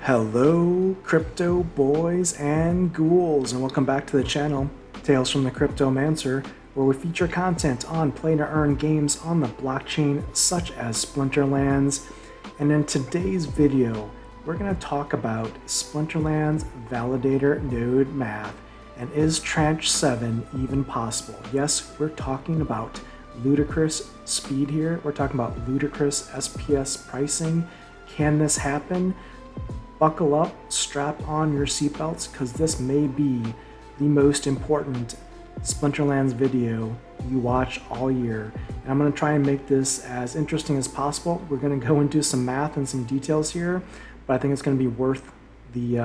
Hello crypto boys and ghouls, and welcome back to the channel Tales from the Cryptomancer, where we feature content on play to earn games on the blockchain such as Splinterlands. And in today's video we're going to talk about Splinterlands Validator Node math, and is Tranche 7 even possible? Yes, we're talking about ludicrous speed here. We're talking about ludicrous SPS pricing. Can this happen? Buckle up, strap on your seatbelts, because this may be the most important Splinterlands video you watch all year. And I'm going to try and make this as interesting as possible. We're going to go into some math and some details here, but I think it's going to be worth the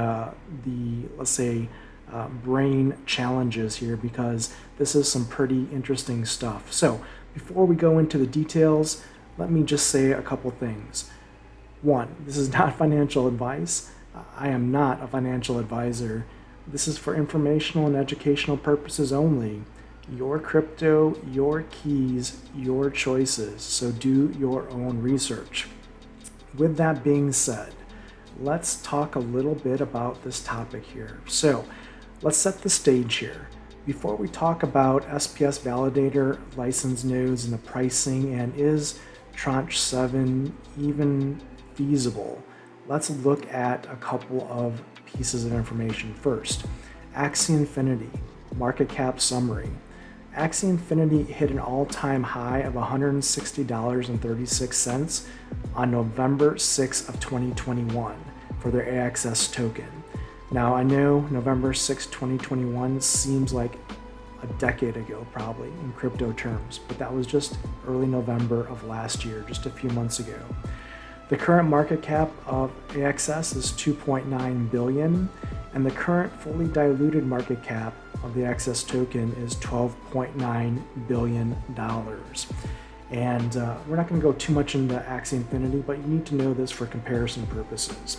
let's say, brain challenges here, because this is some pretty interesting stuff. So before we go into the details, let me just say a couple things. One, this is not financial advice. I am not a financial advisor. This is for informational and educational purposes only. Your crypto, your keys, your choices. So do your own research. With that being said, let's talk a little bit about this topic here. So let's set the stage here. Before we talk about SPS Validator license nodes and the pricing, and is Tranche 7 even feasible, let's look at a couple of pieces of information. First, Axie Infinity market cap summary. Axie Infinity hit an all-time high of $160.36 on November 6th of 2021 for their AXS token. Now, I know November 6, 2021 seems like a decade ago probably in crypto terms, but that was just early November of last year, just a few months ago. The current market cap of AXS is $2.9 billion, and the current fully diluted market cap of the AXS token is $12.9 billion. And we're not going to go too much into Axie Infinity, but you need to know this for comparison purposes.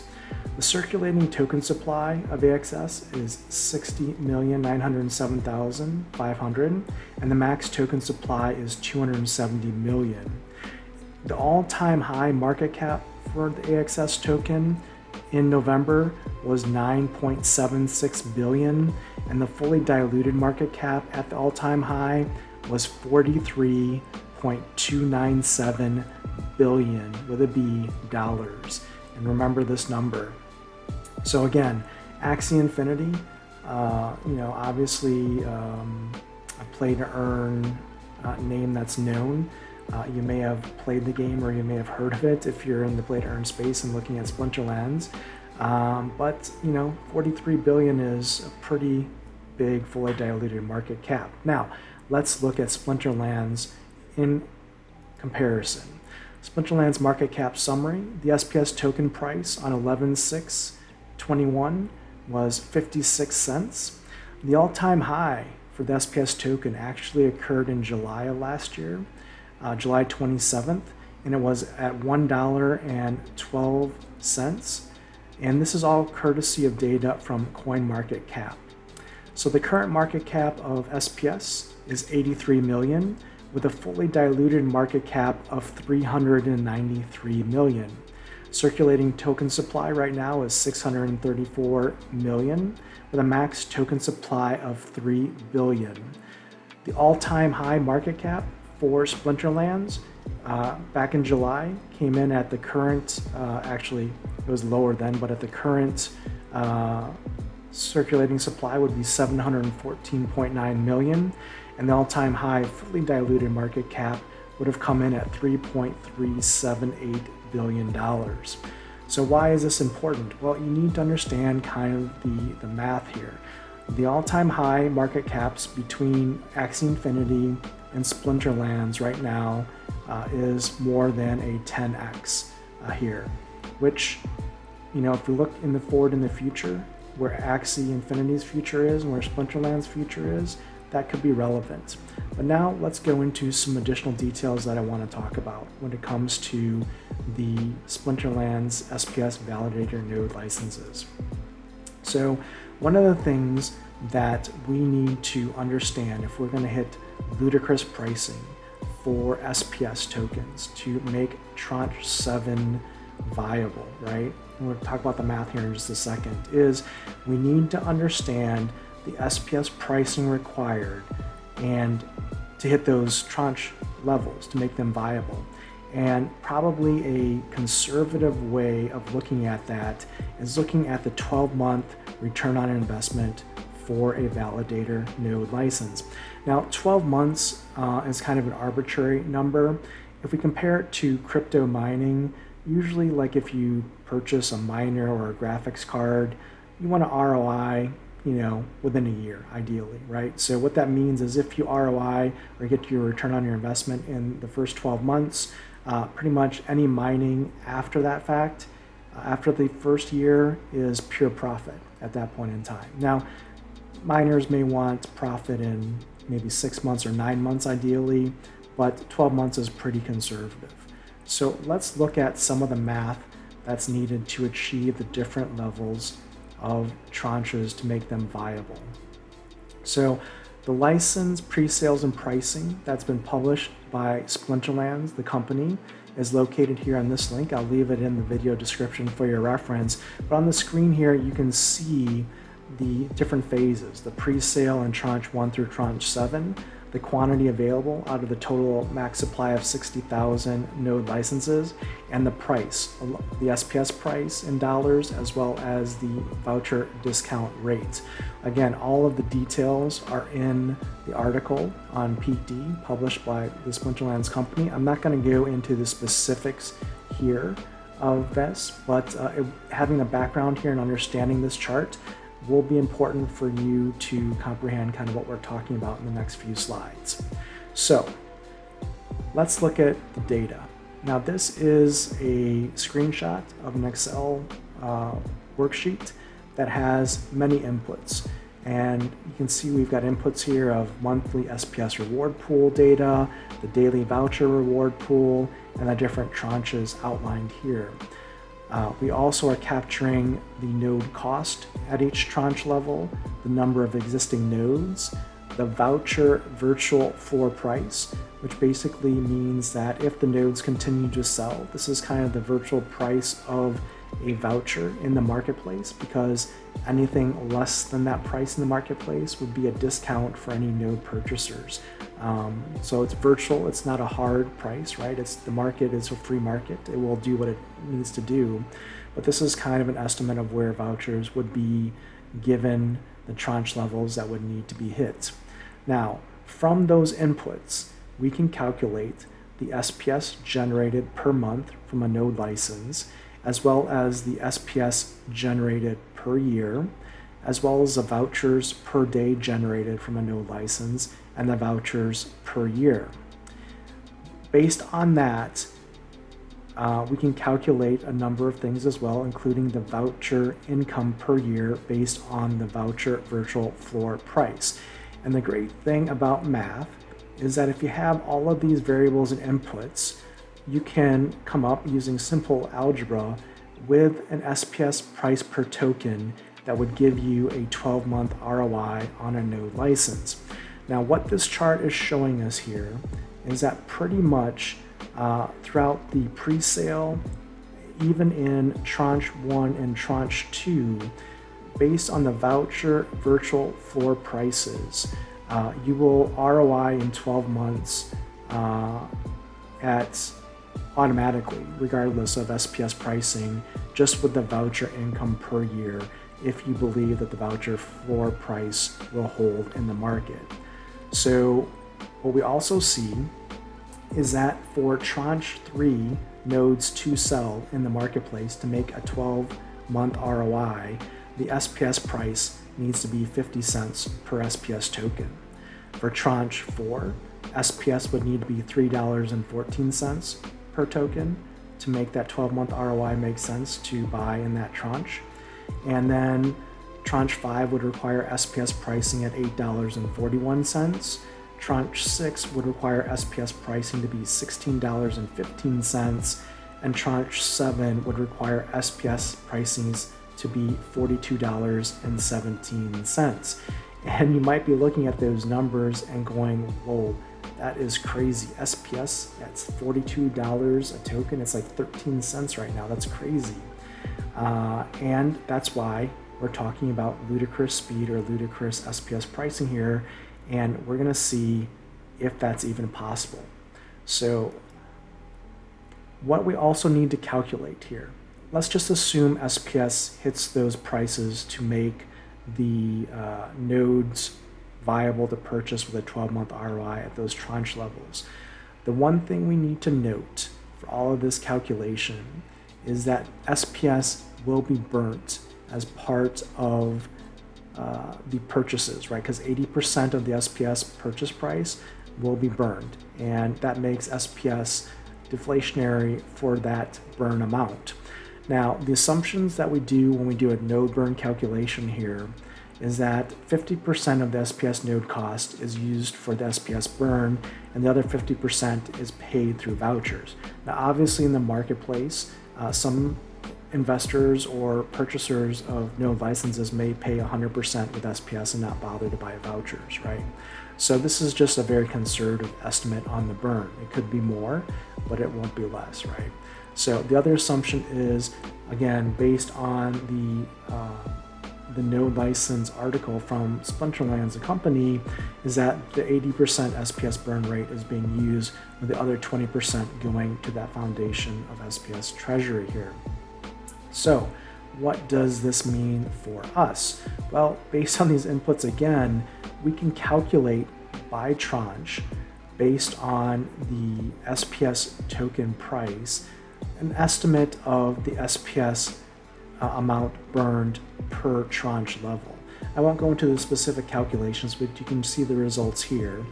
The circulating token supply of AXS is 60,907,500, and the max token supply is 270 million. The all-time high market cap for the AXS token in November was 9.76 billion, and the fully diluted market cap at the all-time high was 43.297 billion with a B dollars. And remember this number. So again, Axie Infinity, obviously a play to earn name that's known. You may have played the game, or you may have heard of it if you're in the play to earn space and looking at Splinterlands. But 43 billion is a pretty big fully diluted market cap. Now let's look at Splinterlands in comparison. Splinterlands market cap summary: the SPS token price on 11/6/21 was 56 cents. The all-time high for the SPS token actually occurred in July of last year, July 27th, and it was at $1.12. And this is all courtesy of data from CoinMarketCap. So the current market cap of SPS is 83 million, with a fully diluted market cap of 393 million. Circulating token supply right now is 634 million, with a max token supply of 3 billion. The all-time high market cap for Splinterlands back in July came in at the current, actually it was lower then, but at the current circulating supply would be 714.9 million, and the all-time high fully diluted market cap would have come in at $3.378 billion. So why is this important? Well, you need to understand kind of the math here. The all-time high market caps between Axie Infinity and Splinterlands right now is more than a 10x here, which, if we look forward in the future, where Axie Infinity's future is and where Splinterland's future is, that could be relevant. But now let's go into some additional details that I want to talk about when it comes to the Splinterlands SPS Validator Node licenses. So one of the things that we need to understand if we're going to hit ludicrous pricing for SPS tokens to make Tranche 7 viable, right? And we'll talk about the math here in just a second, is we need to understand the SPS pricing required and to hit those tranche levels to make them viable. And probably a conservative way of looking at that is looking at the 12-month return on investment for a validator node license. Now, 12 months is kind of an arbitrary number. If we compare it to crypto mining, usually like if you purchase a miner or a graphics card, you want an ROI, within a year, ideally, right? So what that means is if you ROI or get your return on your investment in the first 12 months, pretty much any mining after that fact, after the first year, is pure profit at that point in time. Now, miners may want profit in maybe 6 months or 9 months ideally, but 12 months is pretty conservative. So let's look at some of the math that's needed to achieve the different levels of tranches to make them viable. So the license, pre-sales, and pricing that's been published by Splinterlands, the company, is located here on this link. I'll leave it in the video description for your reference. But on the screen here, you can see the different phases, the pre-sale and tranche 1 through tranche 7, the quantity available out of the total max supply of 60,000 node licenses, and the price, the SPS price in dollars, as well as the voucher discount rate. Again, all of the details are in the article on Peak D published by the Splinterlands company. I'm not going to go into the specifics here of this, but having a background here and understanding this chart will be important for you to comprehend kind of what we're talking about in the next few slides. So let's look at the data. Now this is a screenshot of an Excel worksheet that has many inputs. And you can see we've got inputs here of monthly SPS reward pool data, the daily voucher reward pool, and the different tranches outlined here. We also are capturing the node cost at each tranche level, the number of existing nodes, the voucher virtual floor price, which basically means that if the nodes continue to sell, this is kind of the virtual price of a voucher in the marketplace, because anything less than that price in the marketplace would be a discount for any node purchasers. So it's virtual, it's not a hard price, right? The market is a free market. It will do what it needs to do. But this is kind of an estimate of where vouchers would be given the tranche levels that would need to be hit. Now, from those inputs, we can calculate the SPS generated per month from a node license, as well as the SPS generated per year, as well as the vouchers per day generated from a node license, and the vouchers per year. Based on that, we can calculate a number of things as well, including the voucher income per year based on the voucher virtual floor price. And the great thing about math is that if you have all of these variables and inputs, you can come up using simple algebra with an SPS price per token that would give you a 12-month ROI on a node license. Now, what this chart is showing us here is that pretty much throughout the pre-sale, even in tranche 1 and tranche 2, based on the voucher virtual floor prices, you will ROI in 12 months at automatically, regardless of SPS pricing, just with the voucher income per year, if you believe that the voucher floor price will hold in the market. So what we also see is that for tranche 3 nodes to sell in the marketplace to make a 12-month ROI, the SPS price needs to be 50 cents per SPS token. For tranche 4, SPS would need to be $3.14 per token to make that 12-month ROI make sense to buy in that tranche. And then tranche 5 would require SPS pricing at $8.41. Tranche 6 would require SPS pricing to be $16.15, and tranche 7 would require SPS pricings to be $42.17. And you might be looking at those numbers and going, whoa, That is crazy. SPS, that's $42 a token. It's like 13 cents right now. That's crazy. And that's why we're talking about ludicrous speed or ludicrous SPS pricing here. And we're going to see if that's even possible. So what we also need to calculate here, let's just assume SPS hits those prices to make the nodes viable to purchase with a 12-month ROI at those tranche levels. The one thing we need to note for all of this calculation is that SPS will be burnt as part of the purchases, right? Because 80% of the SPS purchase price will be burned, and that makes SPS deflationary for that burn amount. Now, the assumptions that we do when we do a node burn calculation here is that 50% of the SPS node cost is used for the SPS burn, and the other 50% is paid through vouchers. Now, obviously in the marketplace, some investors or purchasers of node licenses may pay 100% with SPS and not bother to buy vouchers, right? So this is just a very conservative estimate on the burn. It could be more, but it won't be less, right? So the other assumption is, again, based on the node license article from Splinterlands, the company, is that the 80% SPS burn rate is being used, with the other 20% going to that foundation of SPS treasury here. So what does this mean for us? Well, based on these inputs, again, we can calculate by tranche based on the SPS token price, an estimate of the SPS amount burned per tranche level. I won't go into the specific calculations, but you can see the results here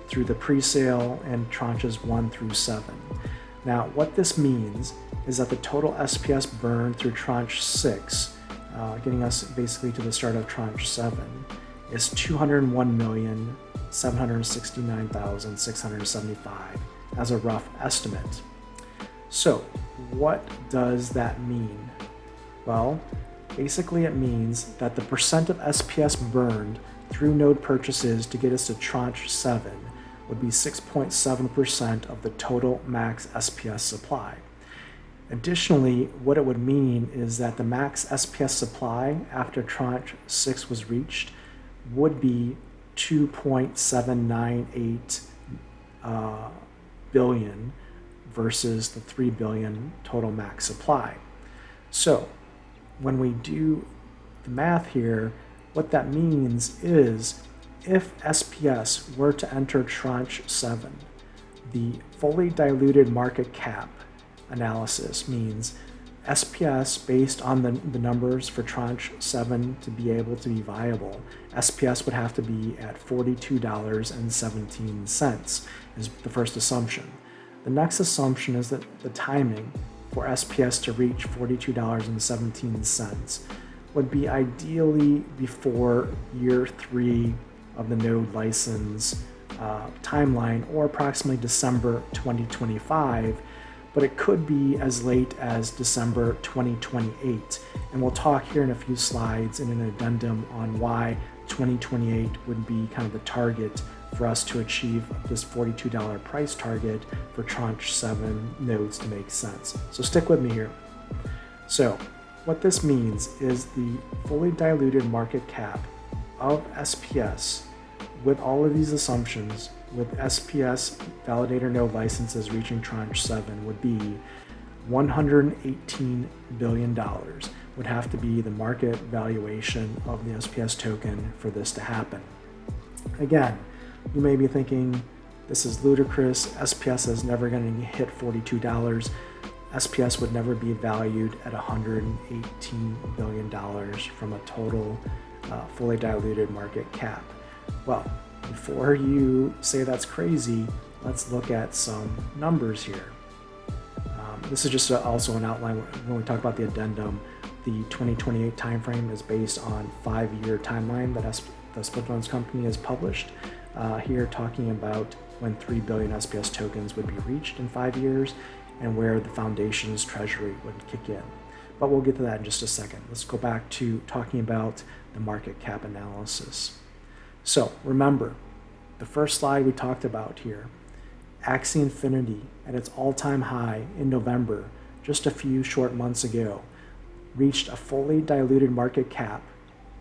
through the pre-sale and tranches 1 through 7. Now, what this means is that the total SPS burn through tranche 6, getting us basically to the start of tranche 7, is 201,769,675 as a rough estimate. So, what does that mean? Well, basically it means that the percent of SPS burned through node purchases to get us to tranche 7 would be 6.7% of the total max SPS supply. Additionally, what it would mean is that the max SPS supply after tranche 6 was reached would be 2.798 billion versus the 3 billion total max supply. So when we do the math here, what that means is if SPS were to enter tranche 7, the fully diluted market cap analysis means SPS, based on the numbers for tranche 7 to be able to be viable, SPS would have to be at $42.17 is the first assumption. The next assumption is that the timing for SPS to reach $42.17 would be ideally before year 3 of the node license timeline, or approximately December 2025, but it could be as late as December 2028. And we'll talk here in a few slides in an addendum on why 2028 would be kind of the target for us to achieve this $42 price target for tranche 7 nodes to make sense. So stick with me here. So what this means is the fully diluted market cap of SPS with all of these assumptions, with SPS Validator Node licenses reaching tranche 7, would be $118 billion would have to be the market valuation of the SPS token for this to happen. Again, you may be thinking, this is ludicrous. SPS is never going to hit $42. SPS would never be valued at $118 billion from a total fully diluted market cap. Well, before you say that's crazy, let's look at some numbers here. This is just also an outline when we talk about the addendum. The 2028 timeframe is based on 5-year timeline that the Splinterlands company has published. Here talking about when 3 billion SPS tokens would be reached in 5 years and where the foundation's treasury would kick in. But we'll get to that in just a second. Let's go back to talking about the market cap analysis. So remember, the first slide we talked about here, Axie Infinity at its all-time high in November, just a few short months ago, reached a fully diluted market cap,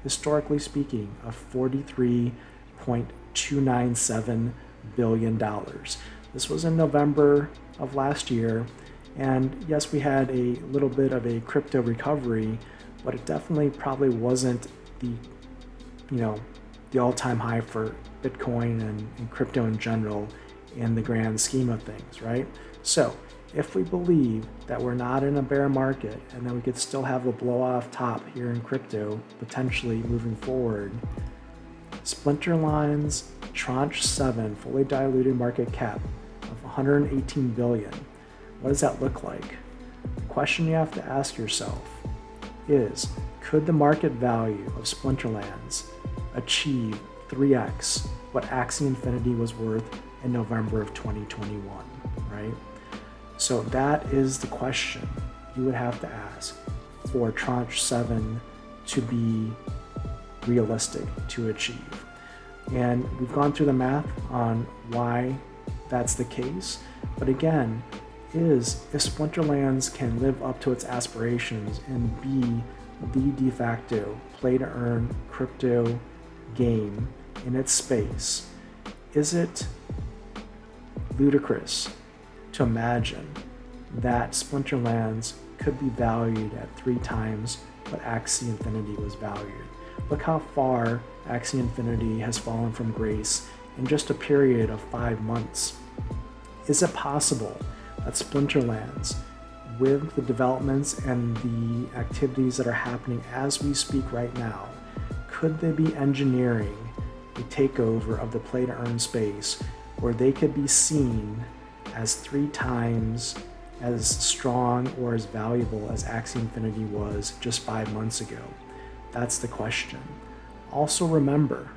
historically speaking, of $43.297 billion. This was in November of last year, and yes, we had a little bit of a crypto recovery, but it definitely probably wasn't the all-time high for Bitcoin and crypto in general in the grand scheme of things, right? So if we believe that we're not in a bear market and that we could still have a blow off top here in crypto, potentially moving forward, Splinterlands Tranche 7 fully diluted market cap of 118 billion. What does that look like? The question you have to ask yourself is, could the market value of Splinterlands achieve 3x what Axie Infinity was worth in November of 2021, right? So that is the question you would have to ask for Tranche 7 to be realistic to achieve. And we've gone through the math on why that's the case. But again, if Splinterlands can live up to its aspirations and be the de facto play-to-earn crypto game in its space, is it ludicrous to imagine that Splinterlands could be valued at 3 times what Axie Infinity was valued? Look how far Axie Infinity has fallen from grace in just a period of 5 months. Is it possible that Splinterlands, with the developments and the activities that are happening as we speak right now, could they be engineering a takeover of the play-to-earn space where they could be seen as 3 times as strong or as valuable as Axie Infinity was just 5 months ago? That's the question. Also remember,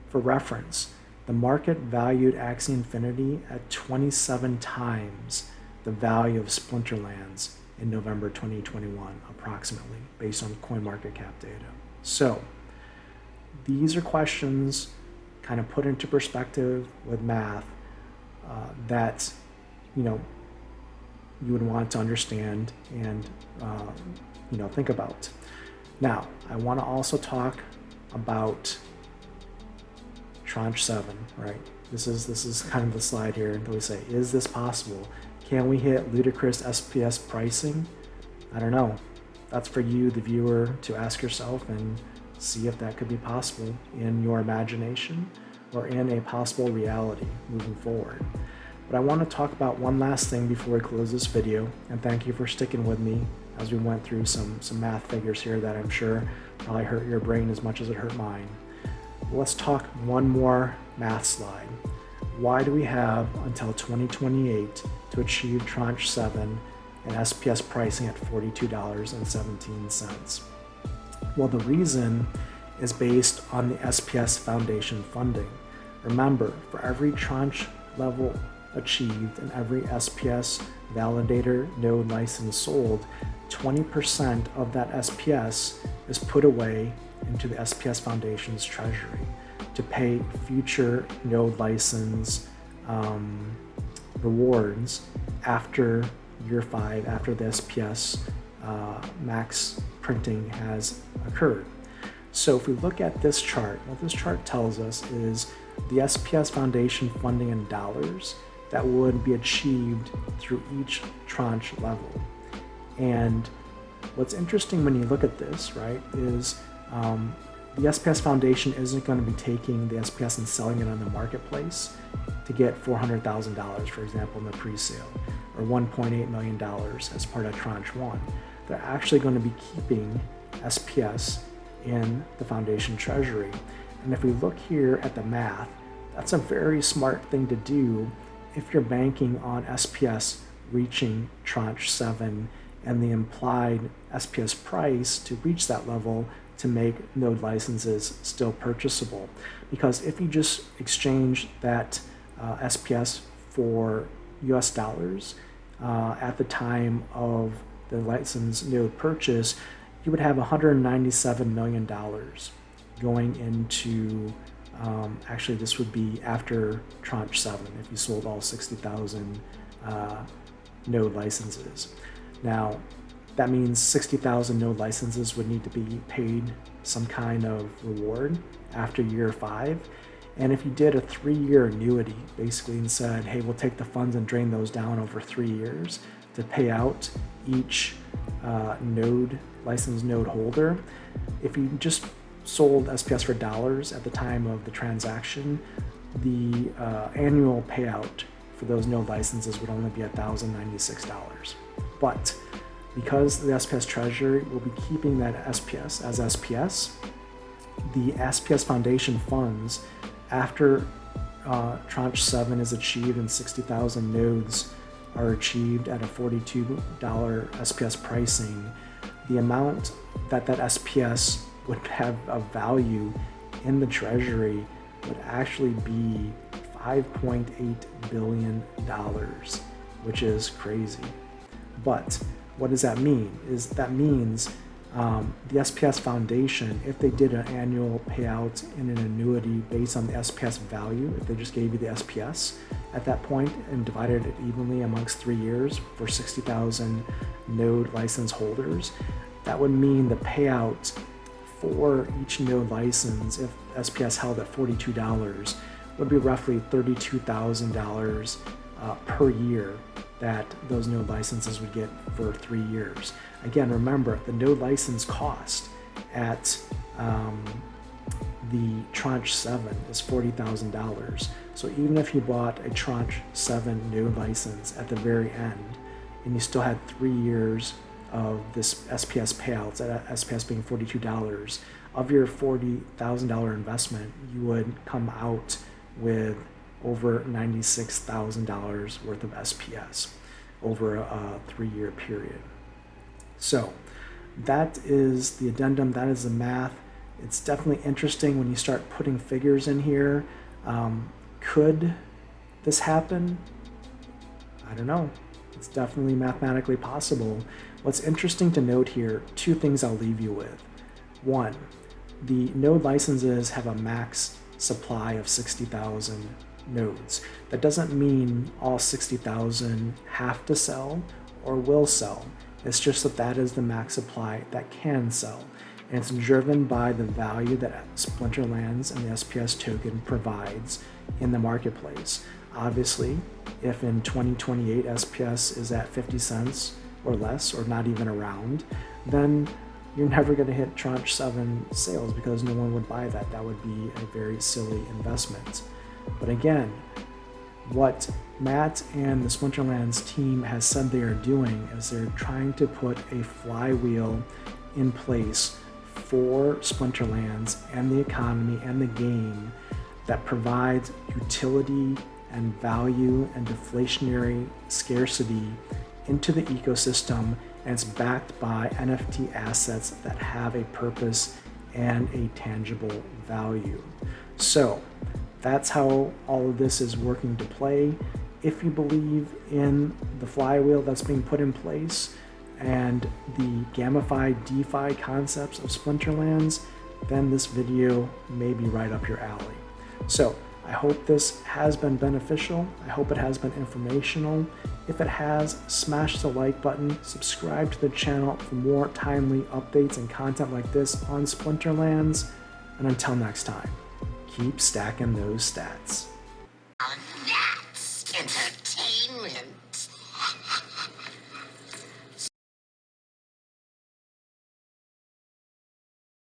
for reference, the market valued Axie Infinity at 27 times the value of Splinterlands in November 2021, approximately, based on CoinMarketCap data. So these are questions kind of put into perspective with math that you would want to understand and think about. Now, I want to also talk about Tranche 7, right? This is kind of the slide here that we say, is this possible? Can we hit ludicrous SPS pricing? I don't know. That's for you, the viewer, to ask yourself and see if that could be possible in your imagination or in a possible reality moving forward. But I want to talk about one last thing before we close this video, and thank you for sticking with me as we went through some math figures here that I'm sure probably hurt your brain as much as it hurt mine. Let's talk one more math slide. Why do we have until 2028 to achieve Tranche 7 and SPS pricing at $42.17? Well, the reason is based on the SPS Foundation funding. Remember, for every tranche level achieved and every SPS Validator Node license sold, 20% of that SPS is put away into the SPS Foundation's treasury to pay future node license rewards after year 5, after the SPS max printing has occurred. So if we look at this chart, what this chart tells us is the SPS Foundation funding in dollars that would be achieved through each tranche level. And what's interesting when you look at this, right, is the SPS Foundation isn't going to be taking the SPS and selling it on the marketplace to get $400,000, for example, in the pre-sale, or $1.8 million as part of Tranche 1. They're actually going to be keeping SPS in the Foundation treasury. And if we look here at the math, that's a very smart thing to do if you're banking on SPS reaching Tranche 7 and the implied SPS price to reach that level to make node licenses still purchasable. Because if you just exchange that SPS for US dollars at the time of the license node purchase, you would have $197 million going into Actually, this would be after Tranche 7 if you sold all 60,000 node licenses. Now, that means 60,000 node licenses would need to be paid some kind of reward after year 5. And if you did a 3-year annuity, basically, and said, hey, we'll take the funds and drain those down over 3 years to pay out each licensed node holder, if you just sold SPS for dollars at the time of the transaction, the annual payout for those node licenses would only be $1,096. But because the SPS Treasury will be keeping that SPS as SPS, the SPS Foundation funds, after Tranche 7 is achieved and 60,000 nodes are achieved at a $42 SPS pricing, the amount that SPS would have a value in the Treasury would actually be $5.8 billion, which is crazy. But what does that mean? That means the SPS Foundation, if they did an annual payout in an annuity based on the SPS value, if they just gave you the SPS at that point and divided it evenly amongst 3 years for 60,000 node license holders, that would mean the payout for each node license, if SPS held at $42, would be roughly $32,000 per year that those node licenses would get for 3 years. Again, remember, the node license cost at the Tranche 7 is $40,000. So even if you bought a Tranche 7 node license at the very end, and you still had 3 years of this SPS payouts, at SPS being $42, of your $40,000 investment, you would come out with over $96,000 worth of SPS over a 3-year period. So that is the addendum, that is the math. It's definitely interesting when you start putting figures in here. Could this happen? I don't know. It's definitely mathematically possible. What's interesting to note here, 2 things I'll leave you with. 1, the node licenses have a max supply of 60,000 nodes. That doesn't mean all 60,000 have to sell or will sell. It's just that that is the max supply that can sell. And it's driven by the value that Splinterlands and the SPS token provides in the marketplace. Obviously, if in 2028 SPS is at 50 cents or less, or not even around, then you're never going to hit Tranche 7 sales because no one would buy that. That would be a very silly investment. But again, what Matt and the Splinterlands team has said they are doing is they're trying to put a flywheel in place for Splinterlands and the economy and the game that provides utility and value and deflationary scarcity into the ecosystem, and it's backed by NFT assets that have a purpose and a tangible value. So that's how all of this is working to play. If you believe in the flywheel that's being put in place and the gamified DeFi concepts of Splinterlands, then this video may be right up your alley. So I hope this has been beneficial. I hope it has been informational. If it has, smash the like button, subscribe to the channel for more timely updates and content like this on Splinterlands. And until next time, keep stacking those stats. That's entertainment.